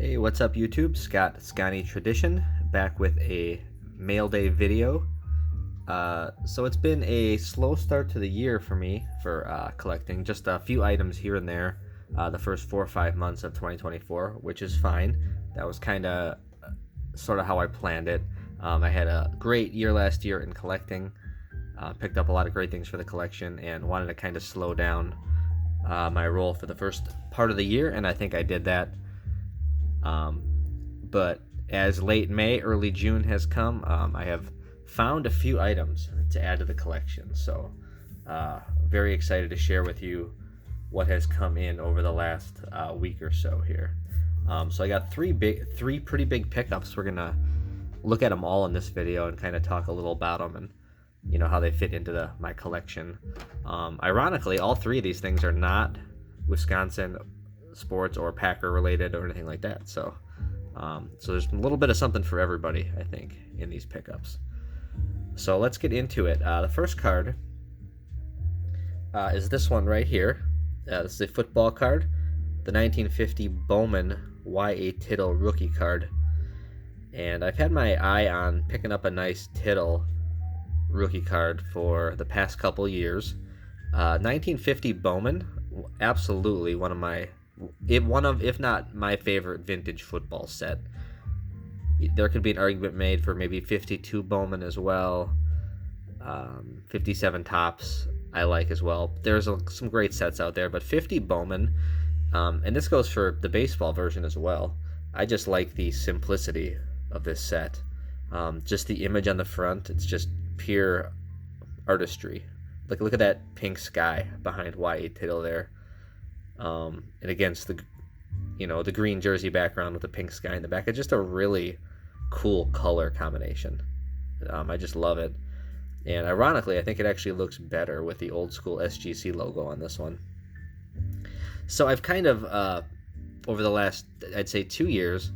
Hey, what's up YouTube? Scotty Tradition back with a mail day video. So it's been a slow start to the year for me for collecting, just a few items here and there the first 4 or 5 months of 2024, which is fine. That was kind of sort of how I planned it. I had a great year last year in collecting, picked up a lot of great things for the collection, and wanted to kind of slow down my roll for the first part of the year, and I think I did that. But as late May, early June has come, I have found a few items to add to the collection. So, very excited to share with you what has come in over the last week or so here. So I got three pretty big pickups. We're gonna look at them all in this video and kind of talk a little about them and how they fit into my collection. Ironically, all three of these things are not Wisconsin sports or Packer related or anything like that. So there's a little bit of something for everybody, I think, in these pickups. So let's get into it. The first card is this one right here. This is a football card, the 1950 Bowman Y.A. Tittle rookie card. And I've had my eye on picking up a nice Tittle rookie card for the past couple years. 1950 Bowman, absolutely one of, if not my favorite vintage football set. There could be an argument made for maybe 52 Bowman as well. 57 Topps I like as well. There's some great sets out there, but 50 Bowman, and this goes for the baseball version as well. I just like the simplicity of this set. Just the image on the front, it's just pure artistry. Look at that pink sky behind Y.A. Tittle there. And against the green jersey background with the pink sky in the back. It's just a really cool color combination. I just love it. And ironically, I think it actually looks better with the old school SGC logo on this one. So I've kind of, over the last, I'd say 2 years,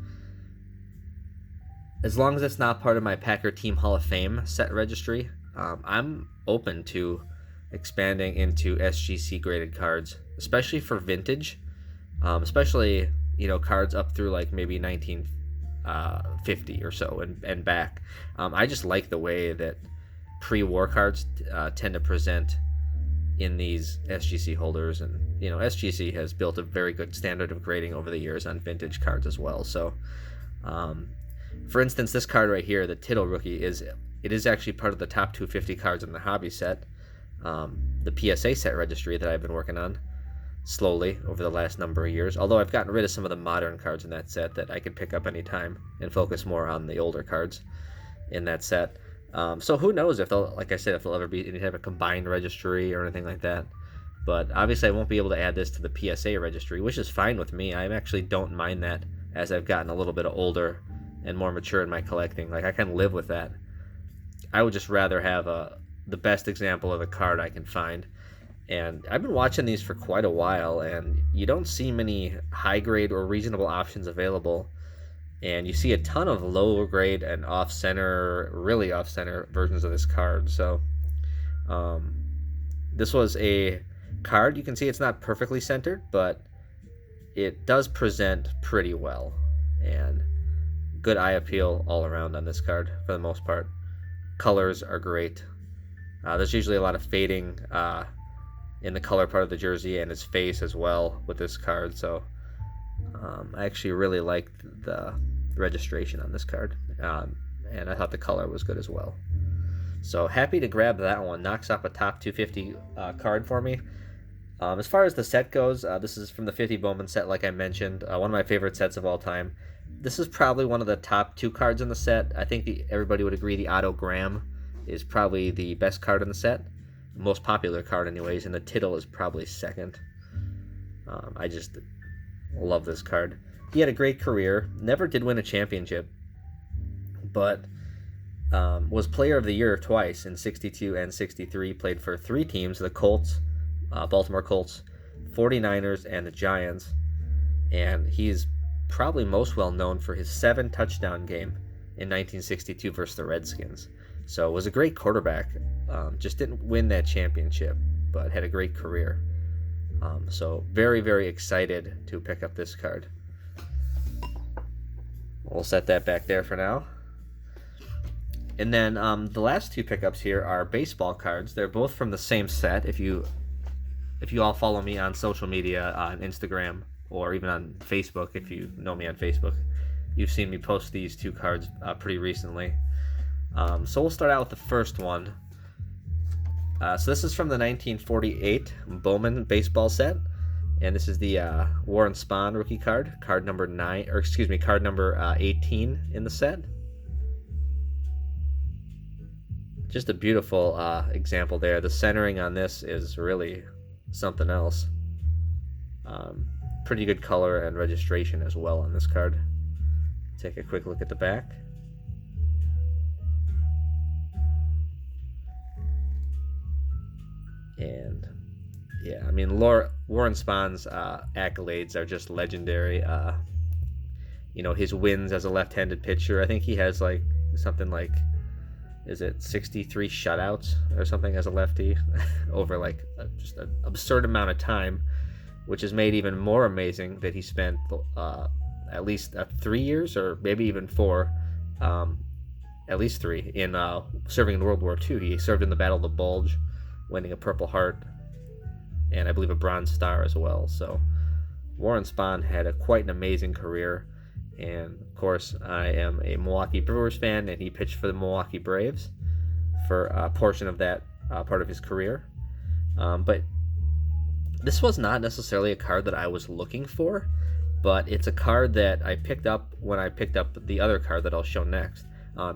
as long as it's not part of my Packer Team Hall of Fame set registry, I'm open to expanding into SGC graded cards, especially for vintage, especially cards up through like maybe 1950 or so and back. I just like the way that pre-war cards tend to present in these SGC holders, and SGC has built a very good standard of grading over the years on vintage cards as well. So for instance, this card right here, the Tittle rookie, is actually part of the top 250 cards in the hobby set, the PSA set registry that I've been working on slowly over the last number of years, although I've gotten rid of some of the modern cards in that set that I could pick up anytime and focus more on the older cards in that set. So who knows if they'll ever be any type of combined registry or anything like that. But obviously I won't be able to add this to the PSA registry, which is fine with me. I actually don't mind that as I've gotten a little bit older and more mature in my collecting. Like, I can live with that. I would just rather have the best example of a card I can find. And I've been watching these for quite a while, and you don't see many high grade or reasonable options available. And you see a ton of low grade and really off center versions of this card. So this was a card. You can see it's not perfectly centered, but it does present pretty well. And good eye appeal all around on this card for the most part. Colors are great. There's usually a lot of fading in the color part of the jersey and his face as well with this card. So I actually really liked the registration on this card, and I thought the color was good as well. So happy to grab that one. Knocks off a top 250 card for me. As far as the set goes, this is from the 50 Bowman set, like I mentioned, one of my favorite sets of all time. This is probably one of the top 2 cards in the set. I think everybody would agree the Otto Graham is probably the best card in the set, most popular card anyways, and the Tittle is probably second. I just love this card. He had a great career, never did win a championship, but was player of the year twice in 62 and 63, played for 3 teams, the Colts, Baltimore Colts, 49ers, and the Giants, and he's probably most well known for his 7 touchdown game in 1962 versus the Redskins. So was a great quarterback, just didn't win that championship, but had a great career. So very, very excited to pick up this card. We'll set that back there for now. And then the last two pickups here are baseball cards. They're both from the same set. If you all follow me on social media, on Instagram, or even on Facebook, if you know me on Facebook, you've seen me post these two cards pretty recently. So we'll start out with the first one. So this is from the 1948 Bowman baseball set, and this is the Warren Spahn rookie card, card number 18 in the set. Just a beautiful example there. The centering on this is really something else. Pretty good color and registration as well on this card. Take a quick look at the back. And yeah, I mean, Warren Spahn's accolades are just legendary. His wins as a left-handed pitcher. I think he has like something like, is it 63 shutouts or something as a lefty over like just an absurd amount of time, which is made even more amazing that he spent at least 3 years, or maybe even 4, at least 3, in serving in World War II. He served in the Battle of the Bulge, winning a Purple Heart and I believe a Bronze Star as well. So Warren Spahn had quite an amazing career. And of course, I am a Milwaukee Brewers fan, and he pitched for the Milwaukee Braves for a portion of that part of his career. But this was not necessarily a card that I was looking for, but it's a card that I picked up when I picked up the other card that I'll show next,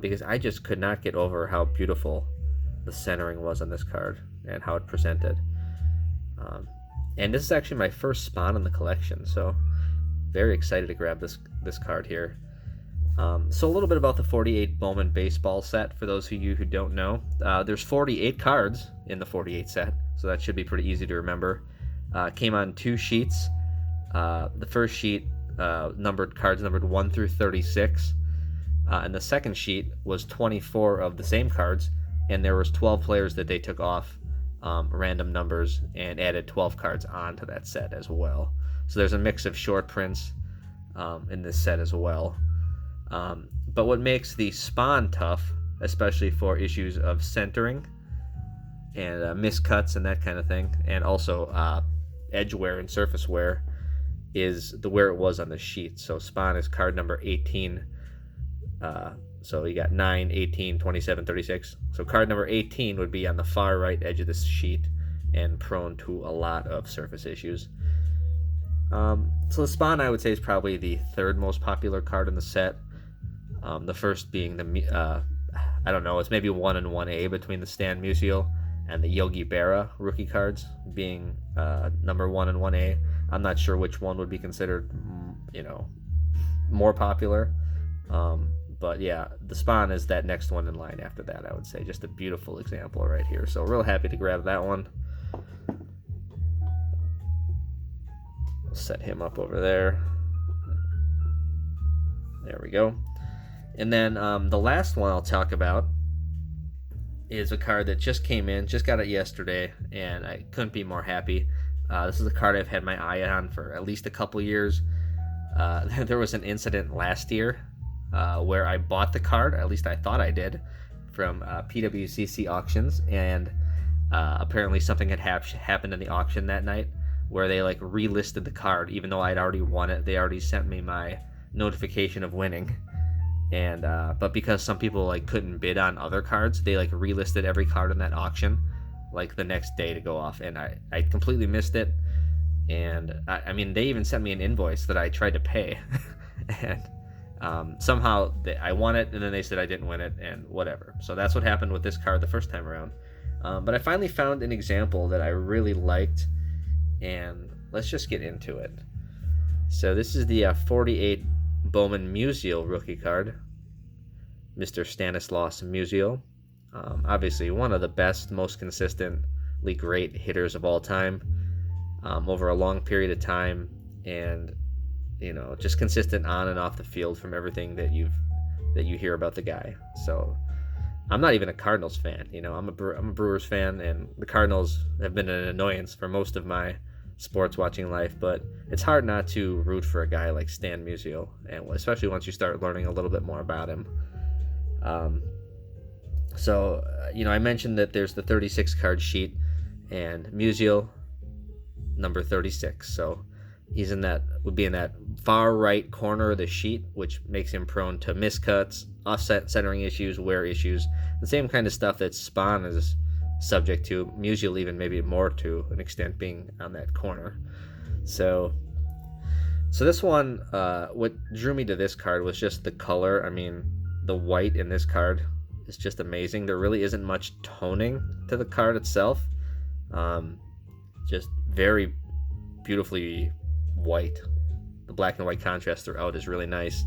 because I just could not get over how beautiful the centering was on this card and how it presented. And this is actually my first Spahn in the collection, so very excited to grab this card here. So a little bit about the 48 Bowman baseball set for those of you who don't know. There's 48 cards in the 48 set, so that should be pretty easy to remember. Came on 2 sheets. The first sheet cards numbered 1 through 36, and the second sheet was 24 of the same cards, and there was 12 players that they took off random numbers and added 12 cards onto that set as well. So there's a mix of short prints in this set as well. But what makes the Spahn tough, especially for issues of centering and miscuts and that kind of thing, and also edge wear and surface wear, is where it was on the sheet. So Spahn is card number 18. So you got 9, 18, 27, 36. So card number 18 would be on the far right edge of this sheet and prone to a lot of surface issues. So the Spahn, I would say, is probably the third most popular card in the set. The first being I don't know, it's maybe 1 and 1A between the Stan Musial and the Yogi Berra rookie cards being number 1 and 1A. I'm not sure which one would be considered, more popular. But yeah, the Spahn is that next one in line after that, I would say. Just a beautiful example right here. So real happy to grab that one. Set him up over there. There we go. And then the last one I'll talk about is a card that just came in, just got it yesterday, and I couldn't be more happy. This is a card I've had my eye on for at least a couple years. There was an incident last year where I bought the card, at least I thought I did, from PWCC auctions, and apparently something had happened in the auction that night where they like relisted the card. Even though I'd already won it, they already sent me my notification of winning. And but because some people like couldn't bid on other cards, they like relisted every card in that auction like the next day to go off, and I completely missed it. And I mean, they even sent me an invoice that I tried to pay and somehow I won it, and then they said I didn't win it, and whatever. So that's what happened with this card the first time around. But I finally found an example that I really liked, and let's just get into it. So this is the 48 Bowman Musial rookie card, Mr. Stanislaus Musial. Obviously one of the best, most consistently great hitters of all time, over a long period of time, and just consistent on and off the field from everything that you hear about the guy. So I'm not even a Cardinals fan. I'm a Brewers fan, and the Cardinals have been an annoyance for most of my sports watching life, but it's hard not to root for a guy like Stan Musial, and especially once you start learning a little bit more about him. I mentioned that there's the 36 card sheet, and Musial, number 36. So would be in that far right corner of the sheet, which makes him prone to miscuts, offset centering issues, wear issues, the same kind of stuff that Spawn is subject to. Musial even maybe more to an extent, being on that corner. So this one, what drew me to this card was just the color. I mean, the white in this card is just amazing. There really isn't much toning to the card itself. Just very beautifully white. The black and white contrast throughout is really nice.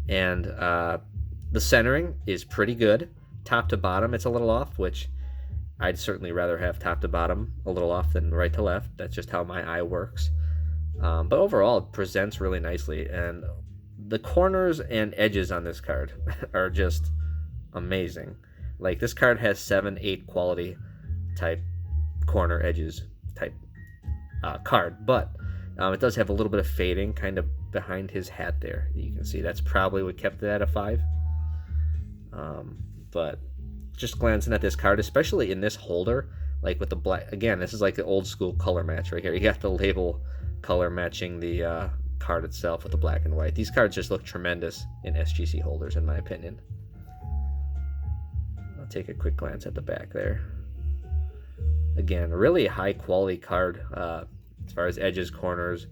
And the centering is pretty good. Top to bottom, it's a little off, which I'd certainly rather have top to bottom a little off than right to left. That's just how my eye works. But overall, it presents really nicely. And the corners and edges on this card are just amazing. Like, this card has 7-8 quality type corner edges type card, but it does have a little bit of fading kind of behind his hat there. You can see that's probably what kept it at a 5. But just glancing at this card, especially in this holder, like with the black, again, this is like the old school color match right here. You got the label color matching the card itself with the black and white. These cards just look tremendous in SGC holders, in my opinion. I'll take a quick glance at the back there. Again, really high quality card as far as edges, corners,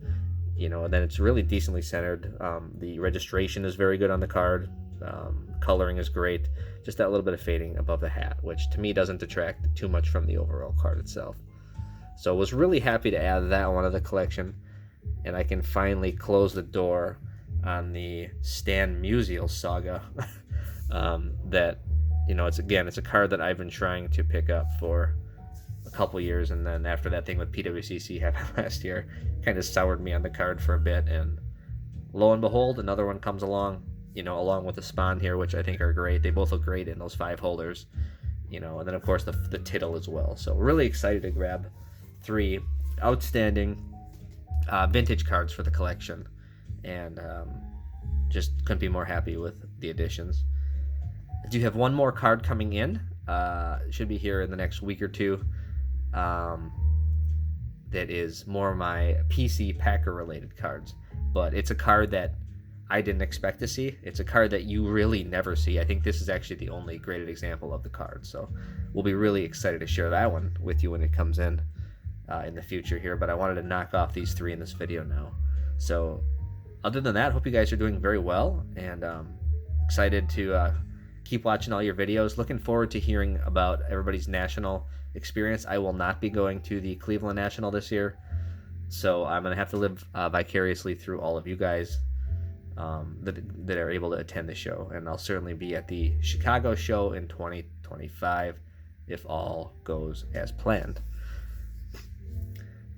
and then it's really decently centered. The registration is very good on the card. Coloring is great. Just that little bit of fading above the hat, which to me doesn't detract too much from the overall card itself. So was really happy to add that one to the collection, and I can finally close the door on the Stan Musial saga. It's a card that I've been trying to pick up for a couple years, and then after that thing with PWCC happened last year, kind of soured me on the card for a bit, and lo and behold, another one comes along, along with the Spawn here, which I think are great. They both look great in those 5 holders, and then of course the Tittle as well. So really excited to grab 3 outstanding vintage cards for the collection, and just couldn't be more happy with the additions. I do have one more card coming in. It should be here in the next week or two. That is more of my PC Packer related cards, but it's a card that I didn't expect to see. It's a card that you really never see. I think this is actually the only graded example of the card, so we'll be really excited to share that one with you when it comes in the future here. But I wanted to knock off these 3 in this video now. So other than that, hope you guys are doing very well, and excited to keep watching all your videos. Looking forward to hearing about everybody's national experience. I will not be going to the Cleveland National this year, so I'm going to have to live vicariously through all of you guys that are able to attend the show. And I'll certainly be at the Chicago show in 2025 if all goes as planned.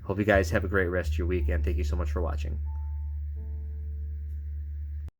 Hope you guys have a great rest of your week, and thank you so much for watching.